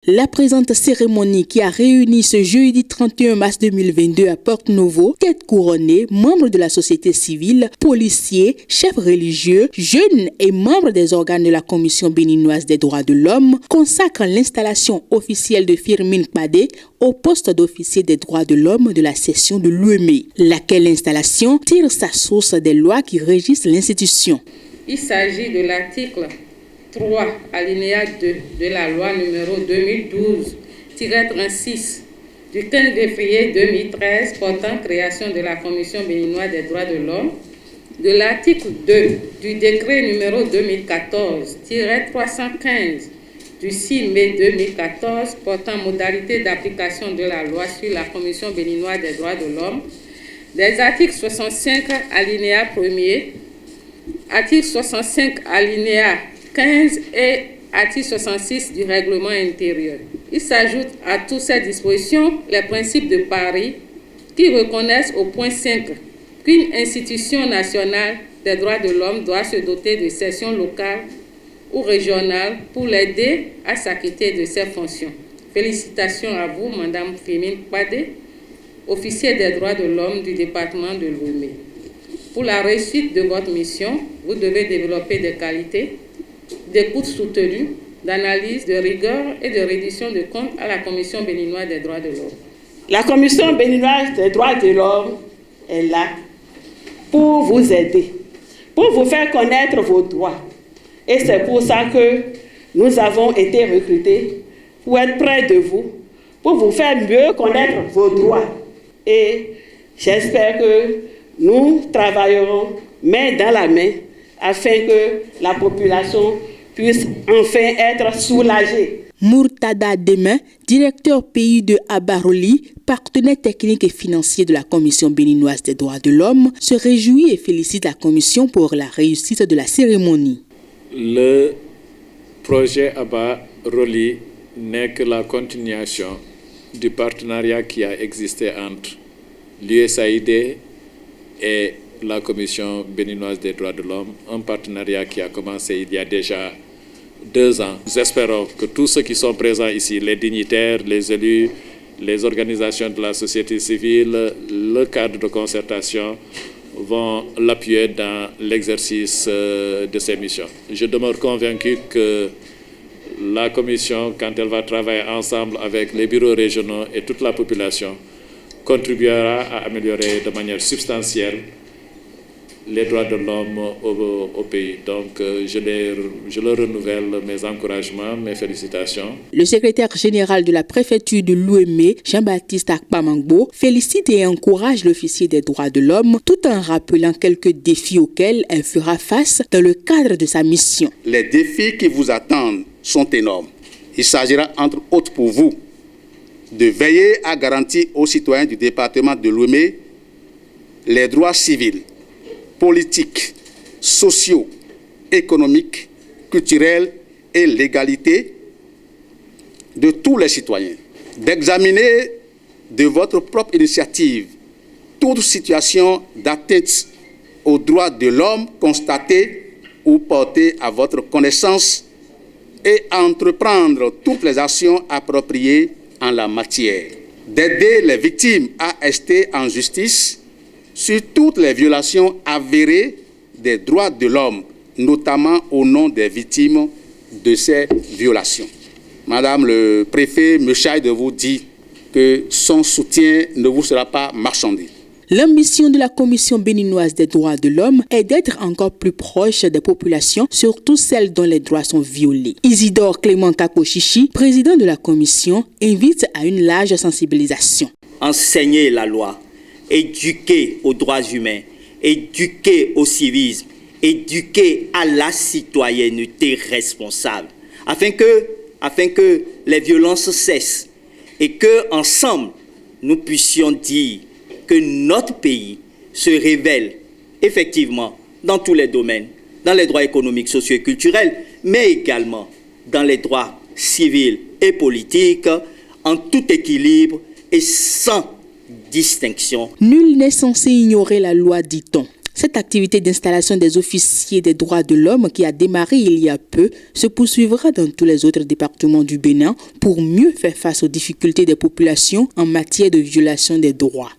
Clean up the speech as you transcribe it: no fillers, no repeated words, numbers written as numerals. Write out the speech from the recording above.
La présente cérémonie qui a réuni ce jeudi 31 mars 2022 à Porto-Novo, têtes couronnées, membres de la société civile, policiers, chefs religieux, jeunes et membres des organes de la Commission béninoise des droits de l'homme, consacre l'installation officielle de Firmin Kpade au poste d'officier des droits de l'homme de la section de l'UEME, laquelle installation tire sa source des lois qui régissent l'institution. Il s'agit de l'article 3, alinéa 2 de la loi numéro 2012-36 du 15 février 2013 portant création de la Commission béninoise des droits de l'homme, de l'article 2 du décret numéro 2014-315 du 6 mai 2014 portant modalité d'application de la loi sur la Commission béninoise des droits de l'homme, des articles 65 alinéa 1er, article 65 alinéa 15 et article 66 du règlement intérieur. Il s'ajoute à toutes ces dispositions les principes de Paris qui reconnaissent au point 5 qu'une institution nationale des droits de l'homme doit se doter de sections locales ou régionales pour l'aider à s'acquitter de ses fonctions. Félicitations à vous, Madame Firmin Kpade, officier des droits de l'homme du département de l'UEME. Pour la réussite de votre mission, vous devez développer des qualités d'écoute soutenue, d'analyse, de rigueur et de reddition de comptes à la Commission béninoise des droits de l'homme. La Commission béninoise des droits de l'homme est là pour vous aider, pour vous faire connaître vos droits. Et c'est pour ça que nous avons été recrutés pour être près de vous, pour vous faire mieux connaître vos droits. Et j'espère que nous travaillerons main dans la main afin que la population puisse enfin être soulagée. Murtada Demain, directeur pays de Abaroli, partenaire technique et financier de la Commission béninoise des droits de l'homme, se réjouit et félicite la Commission pour la réussite de la cérémonie. Le projet Abaroli n'est que la continuation du partenariat qui a existé entre l'USAID et la Commission béninoise des droits de l'homme, un partenariat qui a commencé il y a déjà 2 ans. Nous espérons que tous ceux qui sont présents ici, les dignitaires, les élus, les organisations de la société civile, le cadre de concertation, vont l'appuyer dans l'exercice de ces missions. Je demeure convaincu que la Commission, quand elle va travailler ensemble avec les bureaux régionaux et toute la population, contribuera à améliorer de manière substantielle les droits de l'homme au pays. Donc, je leur renouvelle mes encouragements, mes félicitations. Le secrétaire général de la préfecture de l'UEME, Jean-Baptiste Akpamangbo, félicite et encourage l'officier des droits de l'homme tout en rappelant quelques défis auxquels elle fera face dans le cadre de sa mission. Les défis qui vous attendent sont énormes. Il s'agira entre autres pour vous de veiller à garantir aux citoyens du département de l'UEME les droits civils, politiques, sociaux, économiques, culturels et l'égalité de tous les citoyens. D'examiner de votre propre initiative toute situation d'atteinte aux droits de l'homme constatée ou portée à votre connaissance et entreprendre toutes les actions appropriées en la matière. D'aider les victimes à rester en justice sur toutes les violations avérées des droits de l'homme, notamment au nom des victimes de ces violations. Madame le préfet me charge de vous dire que son soutien ne vous sera pas marchandé. L'ambition de la Commission béninoise des droits de l'homme est d'être encore plus proche des populations, surtout celles dont les droits sont violés. Isidore Clément Kakochichi, président de la Commission, invite à une large sensibilisation. Enseigner la loi, éduquer aux droits humains, éduquer au civisme, éduquer à la citoyenneté responsable, afin que les violences cessent et que ensemble nous puissions dire que notre pays se révèle effectivement dans tous les domaines, dans les droits économiques, sociaux et culturels, mais également dans les droits civils et politiques, en tout équilibre et sans distinction. Nul n'est censé ignorer la loi, dit-on. Cette activité d'installation des officiers des droits de l'homme qui a démarré il y a peu se poursuivra dans tous les autres départements du Bénin pour mieux faire face aux difficultés des populations en matière de violation des droits.